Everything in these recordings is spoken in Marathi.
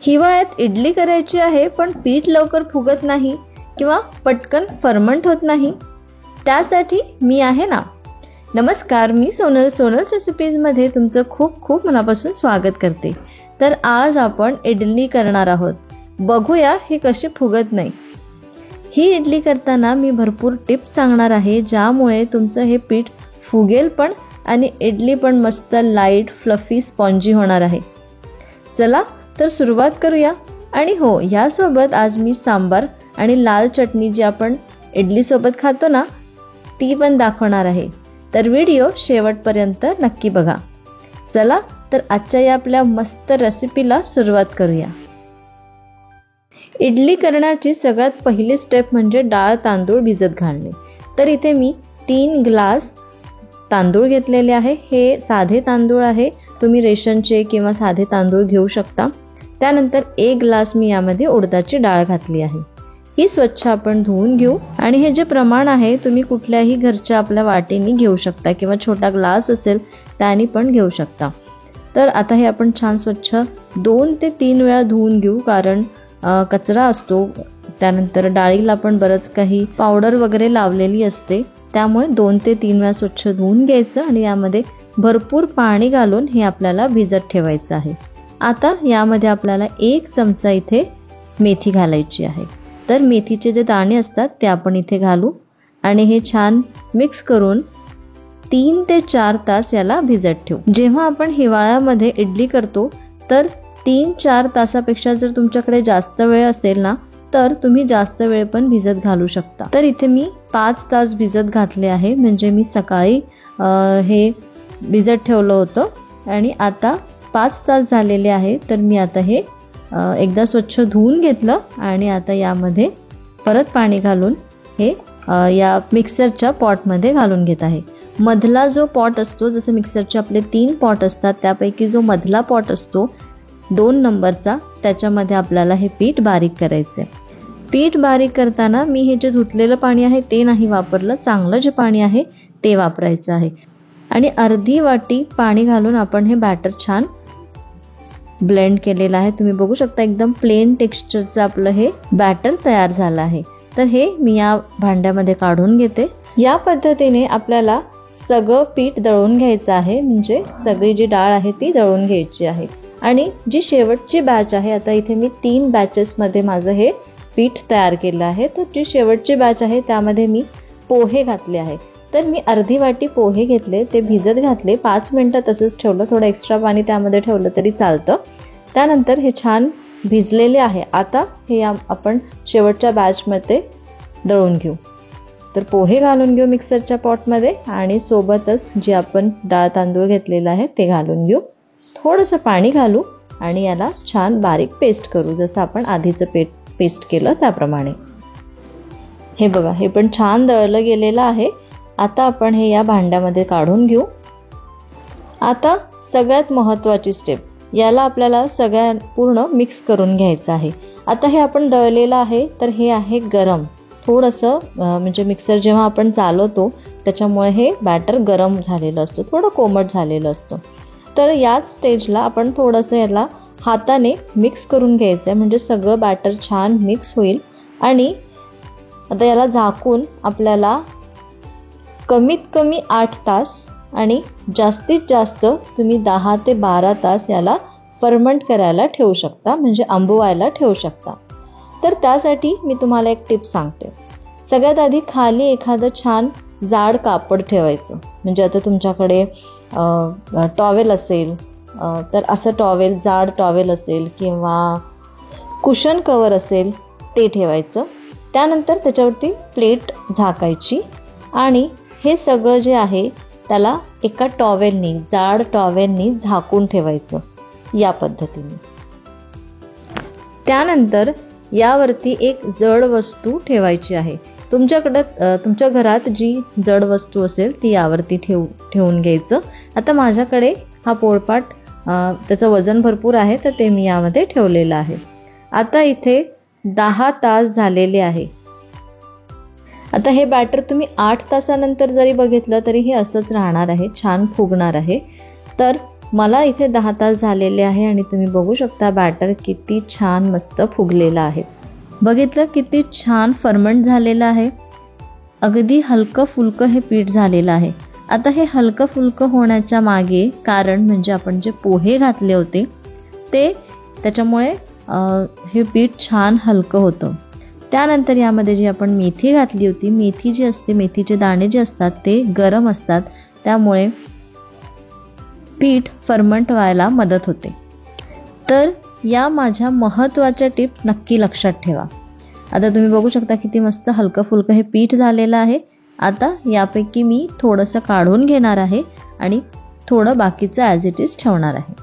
हिवाळ्यात इडली करायची आहे पण पीठ लवकर फुगत नाही किंवा पटकन फर्मंट होत नाही, त्यासाठी मी आहे ना. नमस्कार, मी सोनल्स रेसिपीजमध्ये तुमचं खूप खूप मनापासून स्वागत करते. तर आज आपण इडली करणार आहोत. बघूया ही कशी फुगत नाही. ही इडली करताना मी भरपूर टिप्स सांगणार आहे, ज्यामुळे तुमचं हे पीठ फुगेल पण आणि इडली पण मस्त लाईट फ्लफी स्पॉन्जी होणार आहे. चला तर सुरुवात करूया. आणि हो, यासोबत आज मी सांबार आणि लाल चटणी जी आपण इडली सोबत खातो ना, ती पण दाखवणार आहे. तर व्हिडिओ शेवटपर्यंत नक्की बघा. चला तर आजच्या या आपल्या मस्त रेसिपीला सुरुवात करूया. इडली करण्याची सगळ्यात पहिली स्टेप म्हणजे डाळ तांदूळ भिजत घालणे. तर इथे मी 3 ग्लास तांदूळ घेतलेले आहे. हे साधे तांदूळ आहे, तुम्ही रेशनचे किंवा साधे तांदूळ घेऊ शकता. त्यानंतर 1 ग्लास मी यामध्ये उडदाची डाळ घातली आहे. ही स्वच्छ आपण धुवून घेऊ. आणि हे जे प्रमाण आहे तुम्ही कुठल्याही घरच्या आपल्या वाटीने घेऊ शकता किंवा छोटा ग्लास असेल त्याने पण घेऊ शकता. तर आता हे आपण छान स्वच्छ 2 ते 3 वेळा धुवून घेऊ, कारण कचरा असतो. त्यानंतर डाळीला पण बरंच काही पावडर वगैरे लावलेली असते, त्यामुळे 2 ते 3 वेळा स्वच्छ धुवून घ्यायचं आणि यामध्ये भरपूर पाणी घालून हे आपल्याला भिजत ठेवायचं आहे. आता यामध्ये आपल्याला 1 चमचा इथे मेथी घालायची आहे. तर मेथीचे जे दाणे असतात ते आपण इथे घालू आणि हे छान मिक्स करून 3 ते 4 तास याला भिजत ठेवू. जेव्हा आपण हिवाळ्यामध्ये इडली करतो तर 3-4 तासापेक्षा जर तुमच्याकडे जास्त वेळ असेल ना, तर तुम्ही जास्त वेळ पण भिजत घालू शकता. तर इथे मी 5 तास भिजत घातले आहे, म्हणजे मी सकाळी हे भिजत ठेवलं होतं आणि आता 5 तास झालेले आहे. तर मी आता हे एकदा स्वच्छ धुवून घेतलं आणि आता यामध्ये परत पाणी घालून हे या मिक्सरच्या पॉटमध्ये घालून घेत आहे. मधला जो पॉट असतो, जसं मिक्सरचे आपले 3 पॉट असतात त्यापैकी जो मधला पॉट असतो 2 नंबरचा, त्याच्यामध्ये आपल्याला हे पीठ बारीक करायचे. पीठ बारीक करताना मी हे जे धुतलेलं पाणी आहे ते नाही वापरलं, चांगलं जे पाणी आहे ते वापरायचं आहे. आणि अर्धी वाटी पाणी घालून आपण हे बॅटर छान ब्लेंड केलेलं आहे. तुम्ही बघू शकता एकदम प्लेन टेक्स्चरचं आपलं हे बॅटर तयार झालं आहे. तर हे मी या भांड्यामध्ये काढून घेते. या पद्धतीने आपल्याला सगळं पीठ दळून घ्यायचं आहे, म्हणजे सगळी जी डाळ आहे ती दळून घ्यायची आहे. आणि जी शेवटची बॅच आहे, आता इथे मी 3 बॅचेसमध्ये माझं हे पीठ तयार केलं आहे. तर जी शेवटची बॅच आहे त्यामध्ये मी पोहे घातले आहे. तर मी अर्धी वाटी पोहे घेतले, ते भिजत घातले, 5 मिनटं तसंच ठेवलं, थोडं एक्स्ट्रा पाणी त्यामध्ये ठेवलं तरी चालतं. त्यानंतर हे छान भिजलेले आहे. आता हे आपण शेवटच्या बॅचमध्ये दळून घेऊ. तर पोहे घालून घेऊ मिक्सरच्या पॉटमध्ये आणि सोबतच जे आपण डाळ तांदूळ घेतलेलं आहे ते घालून घेऊ. थोडंसं पाणी घालू आणि याला छान बारीक पेस्ट करू, जसं आपण आधीचं पेस्ट केलं त्याप्रमाणे. हे बघा, हे पण छान दळलं गेलेलं आहे. आता आपण हे या भांड्यामध्ये काढून घेऊ. आता सगळ्यात महत्त्वाची स्टेप, याला आपल्याला सगळ्या पूर्ण मिक्स करून घ्यायचं आहे. आता हे आपण दळलेलं आहे, तर हे आहे गरम थोडंसं, म्हणजे मिक्सर जेव्हा आपण चालवतो त्याच्यामुळे हे बॅटर गरम झालेलं असतं, थोडं कोमट झालेलं असतं. तर याच स्टेजला आपण थोडंसं याला हाताने मिक्स करून घ्यायचं आहे, म्हणजे सगळं बॅटर छान मिक्स होईल. आणि आता याला झाकून आपल्याला कमीत कमी 8 तास आणि जास्तीत जास्त तुम्ही 10 ते 12 तास याला फर्मंट करायला ठेवू शकता, म्हणजे आंबवायला ठेवू शकता. तर त्यासाठी मी तुम्हाला एक टिप सांगते. सगळ्यात आधी खाली एखादं छान जाड कापड ठेवायचं, म्हणजे आता तुमच्याकडे टॉवेल असेल तर असं टॉवेल, जाड टॉवेल असेल किंवा कुशन कवर असेल ते ठेवायचं. त्यानंतर त्याच्यावरती प्लेट झाकायची आणि हे सगळं जे आहे त्याला एका टॉवेलनी, जाड टॉवेलनी झाकून ठेवायचं या पद्धतीने. त्यानंतर यावरती एक जड वस्तू ठेवायची आहे. तुमच्या घरात जी जड वस्तू असेल ती यावरती ठेवून घ्यायचं. आता माझ्याकडे हा पोळपाट, त्याचं वजन भरपूर आहे, तर ते मी यामध्ये ठेवलेलं आहे. आता इथे 10 तास झालेले आहे. आता हे बॅटर तुम्ही 8 तासानंतर जरी बघितलं तरी हे असंच राहणार आहे, छान फुगणार आहे. तर मला इथे 10 तास झालेले आहे आणि तुम्ही बघू शकता बॅटर किती छान मस्त फुगलेलं आहे. बघितलं किती छान फर्मेंट झालेलं आहे. अगदी हलकं फुलकं हे पीठ झालेलं आहे. आता हे हलकं फुलकं होण्याच्या मागे कारण म्हणजे आपण जे पोहे घातले होते ते त्याच्यामुळे हे पीठ छान हलकं होतं. त्यानंतर यामध्ये जी आपण मेथी घातली होती, मेथी जी असते, मेथीचे दाणे जे असतात ते गरम असतात, त्यामुळे पीठ फर्मंट व्हायला मदत होते. तर या माझ्या महत्त्वाच्या टिप नक्की लक्षात ठेवा. आता तुम्ही बघू शकता किती मस्त हलकं फुलकं हे पीठ झालेलं आहे. आता यापैकी मी थोडंसं काढून घेणार आहे आणि थोडं बाकीचं ॲज इट इज ठेवणार आहे.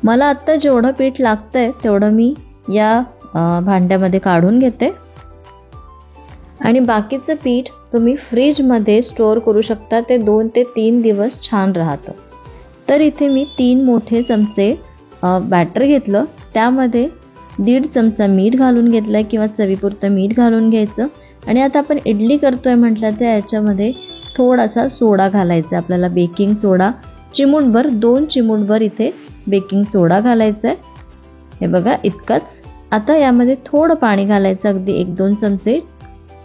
मला आत्ता जेवढं पीठ लागतंय तेवढं मी या भांड्यामध्ये काढून घेते आणि बाकीचं पीठ तुम्ही फ्रीजमध्ये स्टोअर करू शकता. ते 2 ते 3 दिवस छान राहतं. तर इथे मी 3 मोठे चमचे बॅटर घेतलं, त्यामध्ये 1.5 चमचा मीठ घालून घेतलं आहे किंवा चवीपुरतं मीठ घालून घ्यायचं. आणि आता आपण इडली करतोय म्हटलं तर याच्यामध्ये थोडासा सोडा घालायचा आहे आपल्याला, बेकिंग सोडा चिमूटभर, 2 चिमूटभर इथे बेकिंग सोडा घालायचा आहे. हे बघा इतकंच. आता यामध्ये थोडं पाणी घालायचं, अगदी 1-2 चमचे,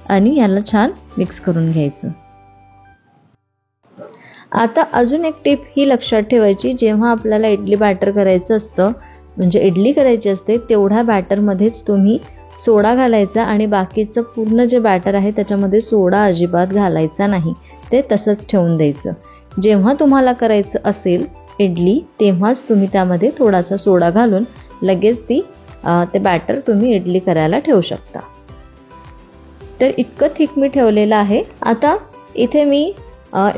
आणि याला छान मिक्स करून घ्यायचं. आता अजून एक टिप ही लक्षात ठेवायची, जेव्हा आपल्याला इडली बॅटर करायचं असतं म्हणजे इडली करायची असते तेवढ्या बॅटरमध्येच तुम्ही सोडा घालायचा आणि बाकीचं पूर्ण जे बॅटर आहे त्याच्यामध्ये सोडा अजिबात घालायचा नाही, ते तसंच ठेवून द्यायचं. जेव्हा तुम्हाला करायचं असेल इडली तेव्हाच तुम्ही त्यामध्ये थोडासा सोडा घालून लगेच ते बॅटर तुम्ही इडली करायला ठेवू शकता. तर इतकं थिक मी ठेवलेलं आहे. आता इथे मी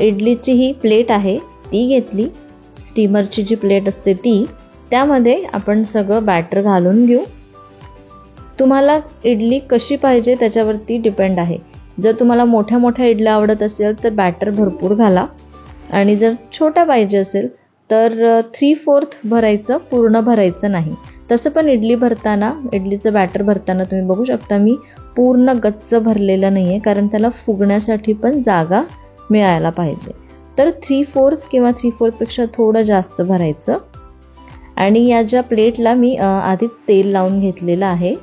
इडलीची ही प्लेट आहे ती घेतली, स्टीमरची जी प्लेट असते ती, त्यामध्ये आपण सगळं बॅटर घालून घेऊ. तुम्हाला इडली कशी पाहिजे त्याच्यावरती डिपेंड आहे. जर तुम्हाला मोठ्या मोठ्या इडल्या आवडत असेल तर बॅटर भरपूर घाला, आणि जर छोट्या पाहिजे असेल तर 3/4 भरायचं, पूर्ण भरायचं नाही. तसं पण इडली भरताना, इडलीचं बॅटर भरताना तुम्ही बघू शकता मी पूर्ण गच्च भरलेलं नाही आहे, कारण त्याला फुगण्यासाठी पण जागा मिळायला पाहिजे. तर 3/4 किंवा 3/4 पेक्षा थोडं जास्त भरायचं. आणि या ज्या प्लेटला मी आधीच तेल लावून घेतलेलं आहे.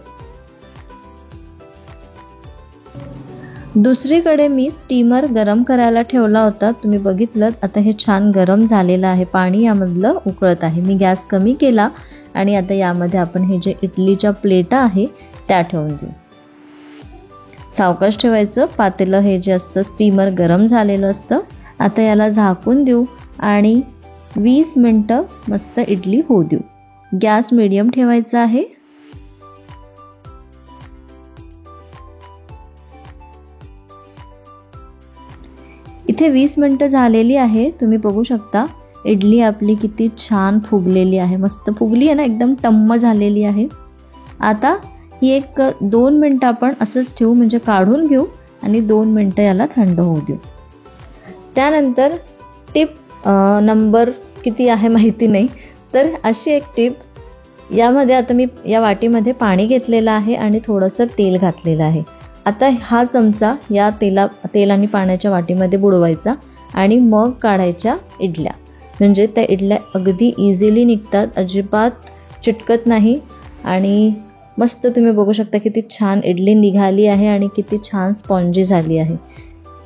दुसरीकडे मी स्टीमर गरम करायला ठेवला होता, तुम्ही बघितलं. आता हे छान गरम झालेलं आहे, पाणी यामधलं उकळत आहे. मी गॅस कमी केला आणि आता यामध्ये आपण हे जे इडलीच्या प्लेटा आहे त्या ठेवून देऊ. सावकाश ठेवायचं, पातेलं हे जे असतं स्टीमर गरम झालेलं असतं. आता याला झाकून देऊ आणि 20 मिनटं मस्त इडली होऊ देऊ. गॅस मीडियम ठेवायचा आहे. इथे 20 मिनटं झालेली आहे, तुम्ही बघू शकता इडली आपली किती छान फुगलेली आहे, मस्त फुगली आहे ना, एकदम टम्म झालेली आहे. आता ही एक 2 मिनटं आपण असंच ठेवू, म्हणजे काढून घेऊ आणि 2 मिनटं याला थंड होऊ देऊ. त्यानंतर टिप नंबर किती आहे माहिती नाही, तर अशी एक टिप, यामध्ये आता मी या वाटीमध्ये पाणी घेतलेलं आहे आणि थोडंसं तेल घातलेलं आहे. आता हा चमचा या तेल आणि पाण्याच्या वाटीमध्ये बुडवायचा आणि मग काढायच्या इडल्या, म्हणजे त्या इडल्या अगदी इझिली निघतात, अजिबात चिटकत नाही. आणि मस्त तुम्ही बघू शकता किती छान इडली निघाली आहे आणि किती छान स्पॉन्जी झाली आहे.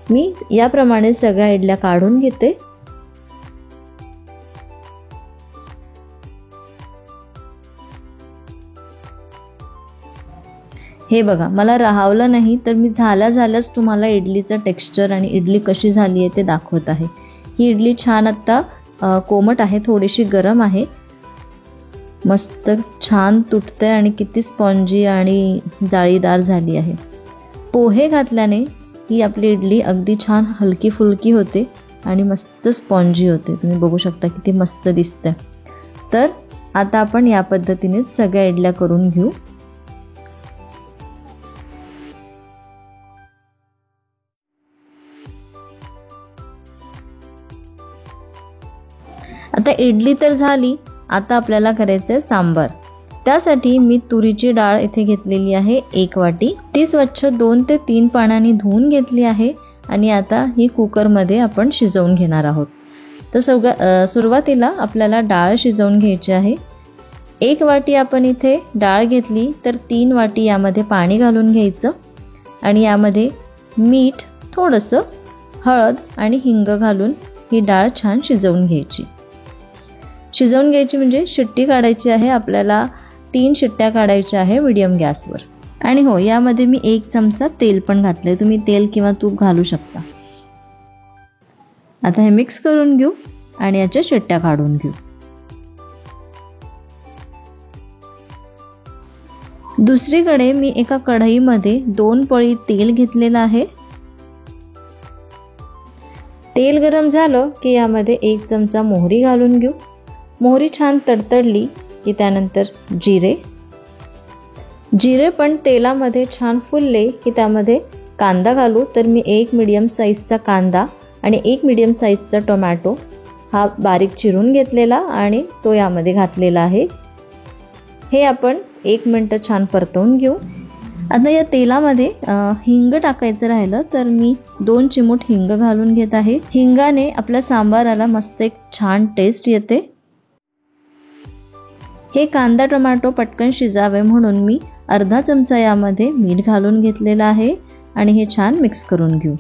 मी याप्रमाणे सगळ्या इडल्या काढून घेते. हे बघा, मला राहावलं नाही तर मी झाल्याच तुम्हाला इडलीचं टेक्स्चर आणि इडली कशी झाली आहे ते दाखवत आहे. ही इडली छान आत्ता कोमट आहे, थोडीशी गरम आहे, मस्त छान तुटते आणि किती स्पॉन्जी आणि जाळीदार झाली आहे. पोहे घातल्याने ही आपली इडली अगदी छान हलकी फुलकी होते आणि मस्त स्पॉन्जी होते. तुम्ही बघू शकता किती मस्त दिसते. तर आता आपण या पद्धतीने सगळ्या इडल्या करून घेऊ. आता इडली तर झाली, आता आपल्याला करायचं आहे सांबार. त्यासाठी मी तुरीची डाळ इथे घेतलेली आहे 1 वाटी. ती स्वच्छ 2 ते 3 पाण्याने धुवून घेतली आहे आणि आता ही कुकरमध्ये आपण शिजवून घेणार आहोत. तर सुरुवातीला आपल्याला डाळ शिजवून घ्यायची आहे. 1 वाटी आपण इथे डाळ घेतली तर 3 वाटी यामध्ये पाणी घालून घ्यायचं आणि यामध्ये मीठ, थोडंसं हळद आणि हिंग घालून ही डाळ छान शिजवून घ्यायची. शिजवून घ्यायची म्हणजे शिट्टी काढायची आहे. आपल्याला 3 शिट्ट्या काढायच्या आहे मीडियम गॅसवर. आणि हो, यामध्ये मी 1 चमचा तेल पण घातले. तुम्ही तेल किंवा तूप घालू शकता. आता हे मिक्स करून घेऊ आणि याच्या शिट्ट्या काढून घेऊ. दुसरीकडे मी एका कढईमध्ये 2 पळी तेल घेतलेलं आहे. तेल गरम झालं की यामध्ये 1 चमचा मोहरी घालून घेऊ. मोहरी छान तडतडली की त्यानंतर जिरे पण तेलामध्ये छान फुलले की त्यामध्ये कांदा घालू. तर मी 1 मीडियम साईजचा कांदा आणि 1 मीडियम साईजचा टोमॅटो हा बारीक चिरून घेतलेला आणि तो यामध्ये घातलेला आहे. हे आपण 1 मिनिट छान परतवून घेऊ. आता या तेलामध्ये हिंग टाकायचं राहिलं तर मी 2 चिमूट हिंग घालून घेत आहे. हिंगाने आपल्या सांबाराला मस्त एक छान टेस्ट येते. हे कांदा टोमॅटो पटकन शिजावे म्हणून मी अर्धा चमचा यामध्ये मीठ घालून घेतलेला आहे आणि हे छान मिक्स करून घेऊ.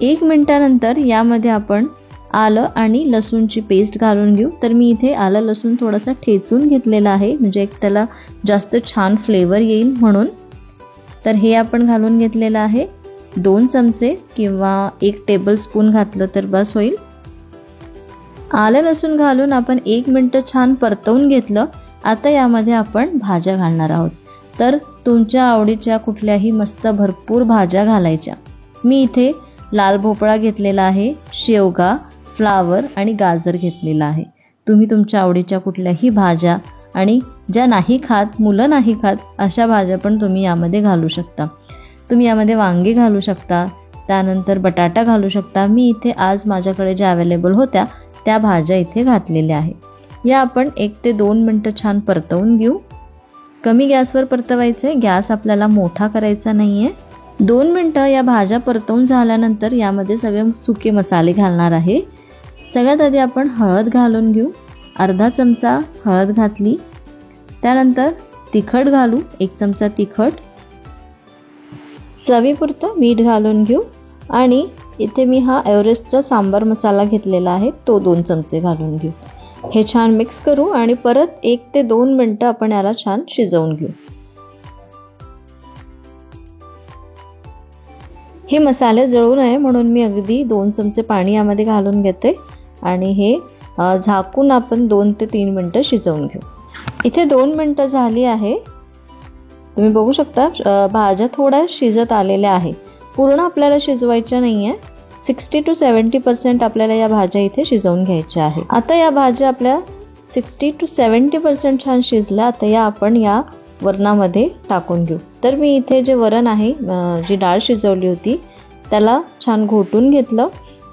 1 मिनिटानंतर यामध्ये आपण आलं आणि लसूणची पेस्ट घालून घेऊ. तर मी इथे आलं लसूण थोडासा ठेचून घेतलेला आहे म्हणजे एक त्याला जास्त छान फ्लेवर येईल म्हणून. तर हे आपण घालून घेतलेलं आहे. 2 चमचे किंवा 1 टेबलस्पून घातलं तर बस होईल. आलं लसूण घालून आपण 1 मिनिट छान परतवून घेतलं. आता यामध्ये आपण भाज्या घालणार आहोत. तर तुमच्या आवडीच्या कुठल्याही मस्त भरपूर भाज्या घालायच्या. मी इथे लाल भोपळा घेतलेला आहे, शेवगा, फ्लावर आणि गाजर घेतलेला आहे. तुम्ही तुमच्या आवडीच्या कुठल्याही भाज्या आणि ज्या नाही खात, मुलं नाही खात अशा भाज्या पण तुम्ही यामध्ये घालू शकता. तुम्ही यामध्ये वांगी घालू शकता, त्यानंतर बटाटा घालू शकता. मी इथे आज माझ्याकडे ज्या अवेलेबल होत्या त्या भाज्या इथे घातलेल्या आहे. या आपण 1 ते 2 मिनिटं छान परतवून घेऊ. कमी गॅसवर परतवायचे, गॅस आपल्याला मोठा करायचा नाहीये. 2 मिनिटं या भाज्या परतवून झाल्यानंतर यामध्ये सगळे सुके मसाले घालणार आहे. सगळ्यात आधी आपण हळद घालून घेऊ. अर्धा चमचा हळद घातली. त्यानंतर तिखट घालू, 1 चमचा तिखट. चवीपुरतं मीठ घालून घेऊ आणि इथे मी हा एव्हरेस्टचा सांबार मसाला घेतलेला आहे तो 2 चमचे घालून घेऊ. हे छान मिक्स करू आणि परत 1 ते 2 मिनिटं आपण याला छान शिजवून घेऊ. हे मसाले जळू नये म्हणून मी अगदी 2 चमचे पाणी यामध्ये घालून घेते आणि हे झाकून आपण 2 ते 3 मिनिटं शिजवून घेऊ. इथे 2 मिनिटं झाली आहे. तुम्ही बघू शकता भाज्या थोड्या शिजत आलेल्या आहे. पूर्ण आपल्याला शिजवायच्या नाहीये. 60 to 70% आपल्याला या भाज्या इथे शिजवून घ्यायच्या आहे. आता या भाज्या आपल्या 60 to 70% छान शिजल्या. आता या आपण या वरणामध्ये टाकून घेऊ. तर मी इथे जे वरण आहे, जी डाळ शिजवली होती त्याला छान घोटून घेतलं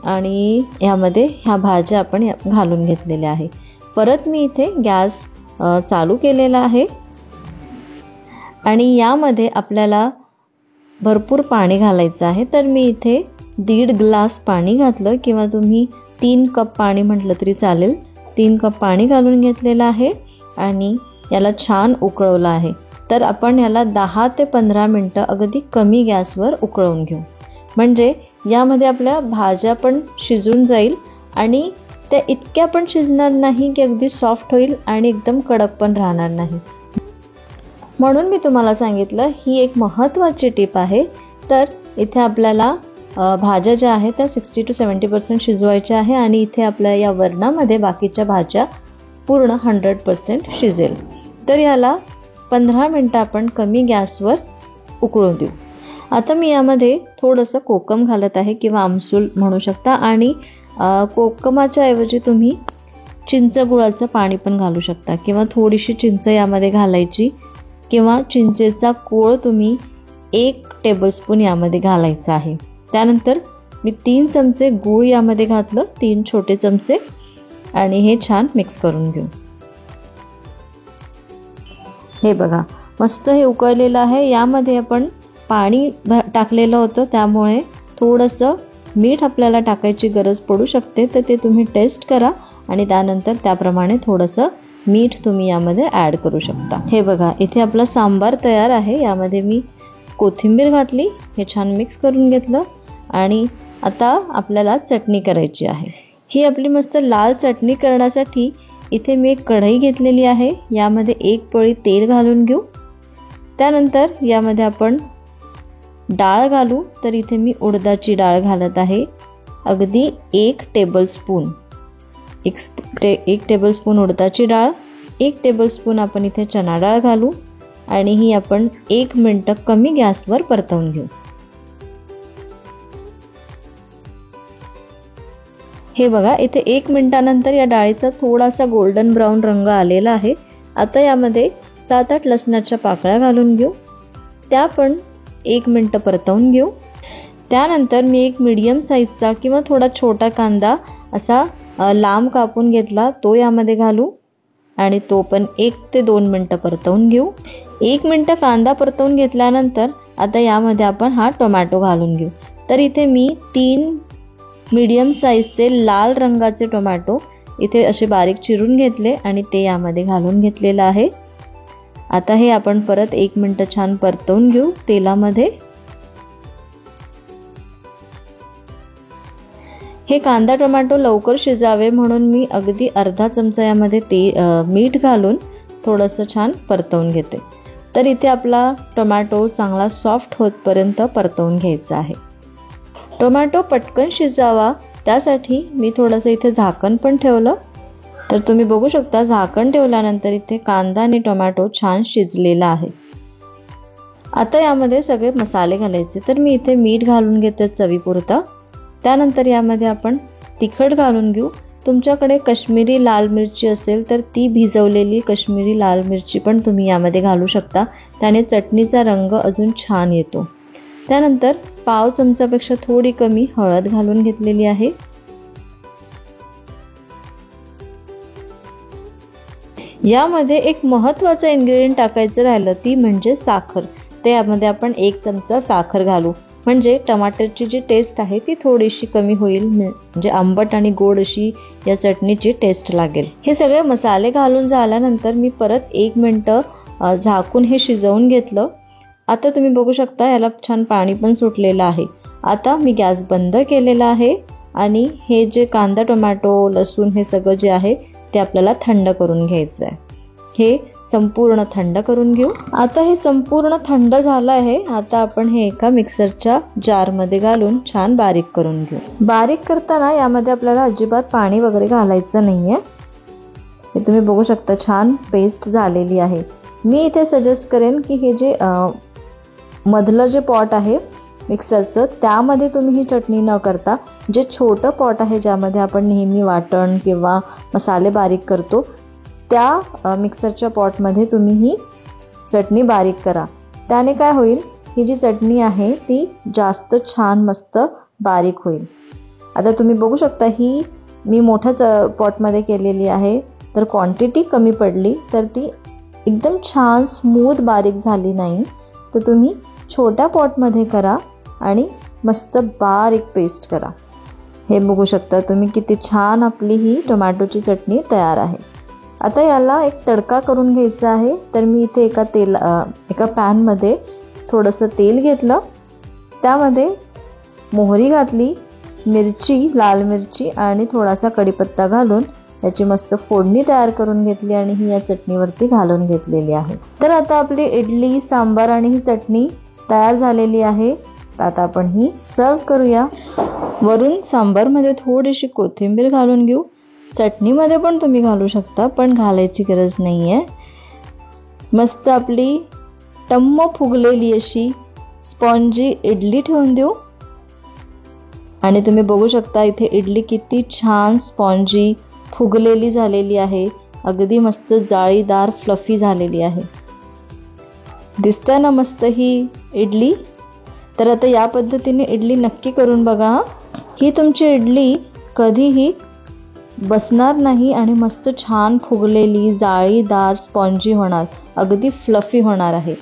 आणि यामध्ये ह्या भाज्या आपण घालून घेतलेल्या आहे. परत मी इथे गॅस चालू केलेला आहे आणि यामध्ये आपल्याला भरपूर पाणी घालायचं आहे. तर मी इथे 1.5 ग्लास पाणी घातलं किंवा तुम्ही 3 कप पाणी म्हटलं तरी चालेल. 3 कप पाणी घालून घेतलेलं आहे आणि याला छान उकळवलं आहे. तर आपण याला 10 ते 15 मिनिटं अगदी कमी गॅसवर उकळवून घेऊ. म्हणजे यामध्ये आपल्या भाज्या पण शिजून जाईल आणि त्या इतक्या पण शिजणार नाही की अगदी सॉफ्ट होईल आणि एकदम कडक पण राहणार नाही. म्हणून मी तुम्हाला सांगितलं ही एक महत्त्वाची टिप आहे. तर इथे आपल्याला भाज्या ज्या आहेत त्या 60 to 70% शिजवायच्या आहे आणि इथे आपल्या या वरणामध्ये बाकीच्या भाज्या पूर्ण 100% शिजेल. तर याला 15 मिनिटं आपण कमी गॅसवर उकळून देऊ. आता मी यामध्ये थोडंसं कोकम घालत आहे किंवा आमसूल म्हणू शकता आणि कोकमाच्या ऐवजी तुम्ही चिंच गुळाचं पाणी पण घालू शकता किंवा थोडीशी चिंच यामध्ये घालायची किंवा चिंचेचा कोळ तुम्ही 1 टेबलस्पून यामध्ये घालायचा आहे. त्यानंतर मी 3 चमचे गूळ यामध्ये घातलं, 3 छोटे चमचे, आणि हे छान मिक्स करून घेऊ. हे बघा मस्त हे उकळलेलं आहे. यामध्ये आपण पाणी टाकलेलं होतं त्यामुळे थोडंसं मीठ आपल्याला टाकायची गरज पडू शकते, तर ते तुम्ही टेस्ट करा आणि त्यानंतर त्याप्रमाणे थोडंसं मीठ तुम्ही यामध्ये ॲड करू शकता। हे बघा, इथे आपला सांबार तयार आहे। यामध्ये मी कोथिंबीर घातली, हे छान मिक्स करून घेतलं आणि आता आपल्याला चटणी करायची आहे। ही आपली मस्त लाल चटणी करण्यासाठी इथे मी एक कढई घेतलेली आहे। यामध्ये एक पळी तेल घालून घेऊ। त्यानंतर यामध्ये आपण डाळ घालू। तर इथे मी उडदाची डाळ घालत आहे, अगदी 1 टेबलस्पून। 1 टेबलस्पून उडदाची डाळ, 1 टेबलस्पून आपण इथे चणा डाळ घालू आणि ही आपण 1 मिनिट कमी गॅसवर परतवून घेऊ। हे बघा, इथे 1 मिनिटानंतर या डाळीचा थोडासा गोल्डन ब्राऊन रंग आलेला आहे। आता यामध्ये 7-8 लसणाच्या पाकळ्या घालून घेऊ, त्या पण 1 मिनिट परतवून घेऊ। त्यानंतर मी एक मीडियम साईजचा किंवा थोडा छोटा कांदा असा लांब कापून घेतला, तो यामध्ये घालू आणि तो पण 1 ते 2 मिनिट परतवून घेऊ। 1 मिनिट कांदा परतवून घेतल्यानंतर आता यामध्ये आपण हा टोमॅटो घालून घेऊ। तर इथे मी 3 मीडियम साईजचे लाल रंगाचे टोमॅटो इथे असे बारीक चिरून घेतले आणि ते यामध्ये घालून घेतलेलं आहे। आता हे आपण परत 1 मिनिट छान परतवून घेऊ तेलामध्ये। हे कांदा टोमॅटो लवकर शिजावे म्हणून मी अगदी अर्धा चमचा यामध्ये मीठ घालून थोडंसं छान परतवून घेते। तर इथे आपला टोमॅटो चांगला सॉफ्ट होतपर्यंत परतवून घ्यायचा आहे। टोमॅटो पटकन शिजावा त्यासाठी मी थोडंसं इथे झाकण पण ठेवलं। तर तुम्ही बघू शकता, झाकण ठेवल्यानंतर इथे कांदा आणि टोमॅटो छान शिजलेला आहे। आता यामध्ये सगळे मसाले घालायचे। तर मी इथे मीठ घालून घेते चवीपुरतं। त्यानंतर यामध्ये आपण तिखट घालून घेऊ। तुमच्याकडे काश्मीरी लाल मिरची असेल तर ती भिजवलेली काश्मीरी लाल मिरची पण तुम्ही यामध्ये घालू शकता, त्याने चटणीचा रंग अजून छान येतो। त्यानंतर पाव चमचापेक्षा थोडी कमी हळद घालून घेतलेली आहे। यामध्ये एक महत्त्वाचं इन्ग्रेडियंट टाकायचं राहिलं, ती म्हणजे साखर। ते यामध्ये आपण 1 चमचा साखर घालू, म्हणजे टमाटरची जी टेस्ट आहे ती थोडीशी कमी होईल, म्हणजे आंबट आणि गोड अशी या चटणीची टेस्ट लागेल। हे सगळे मसाले घालून झाल्यानंतर मी परत 1 मिनिट झाकून हे शिजवून घेतलं। आता तुम्ही बघू शकता याला छान पाणी पण सुटलेलं आहे। आता मी गॅस बंद केलेला आहे आणि हे जे कांदा टोमॅटो लसूण हे सगळं जे आहे ते आपल्याला थंड करून घ्यायचं आहे। हे संपूर्ण थंड करून घेऊ। आता हे संपूर्ण थंड झालं आहे। आता आपण हे एका मिक्सरच्या जारमध्ये घालून छान बारीक करून घेऊ। बारीक करताना यामध्ये आपल्याला अजिबात पाणी वगैरे घालायचं नाहीये। हे तुम्ही बघू शकता छान पेस्ट झालेली आहे। मी इथे सजेस्ट करेन की हे जे मधलं जे पॉट आहे मिक्सरचं, त्यामध्ये तुम्ही ही चटणी न करता जे छोटं पॉट आहे ज्यामध्ये आपण नेहमी वाटण किंवा मसाले बारीक करतो, त्या मिक्सरच्या पॉटमध्ये तुम्ही ही चटणी बारीक करा। त्याने काय होईल, ही जी चटणी आहे ती जास्त छान मस्त बारीक होईल। आता तुम्ही बघू शकता ही मी मोठ्या पॉटमध्ये केलेली आहे, तर क्वांटिटी कमी पडली, तर ती एकदम छान स्मूथ बारीक झाली नाही। तर तुम्ही छोट्या पॉटमध्ये करा आणि मस्त बारीक पेस्ट करा। हे बघू शकता तुम्ही किती छान आपली ही टोमॅटोची चटणी तयार आहे। आता याला एक तडका करून घ्यायचा आहे। तर मी इथे एका पॅनमध्ये थोडंसं तेल घेतलं, त्यामध्ये मोहरी घातली, मिरची, लाल मिरची आणि थोडासा कढीपत्ता घालून याची मस्त फोडणी तयार करून घेतली आणि ही या चटणीवरती घालून घेतलेली आहे। तर आता आपली इडली, सांबार आणि ही चटणी तयार झालेली आहे। आता आपण ही सर्व करूया। वरून सांबारमध्ये थोडीशी कोथिंबीर घालून घेऊ। चटणीमध्ये पण तुम्ही घालू शकता, पण घालायची गरज नाही आहे। मस्त आपली टम्म फुगलेली अशी स्पॉन्जी इडली ठेवून देऊ आणि तुम्ही बघू शकता इथे इडली किती छान स्पॉन्जी फुगलेली झालेली आहे, अगदी मस्त जाळीदार फ्लफी झालेली आहे। दिसतंय ना मस्त ही इडली। तर आता या पद्धतीने इडली नक्की करून बघा। ही तुमची इडली कधीही बसणार नाही आणि मस्त छान फुगलेली जाळीदार स्पॉन्जी होणार, अगदी फ्लफी होणार आहे।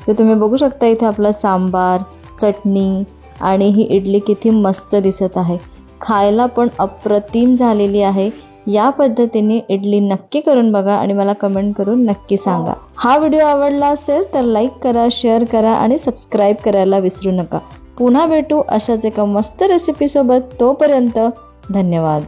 तर तुम्ही बघू शकता इथे आपला सांबार, चटणी आणि ही इडली किती मस्त दिसत आहे, खायला पण अप्रतिम झालेली आहे। या पद्धतीने इडली नक्की करून बघा आणि मला कमेंट करून नक्की सांगा। हा व्हिडिओ आवडला असेल तर लाईक करा, शेअर करा आणि सबस्क्राईब करायला विसरू नका। पुन्हा भेटू अशाच एका मस्त रेसिपी सोबत। तोपर्यंत धन्यवाद।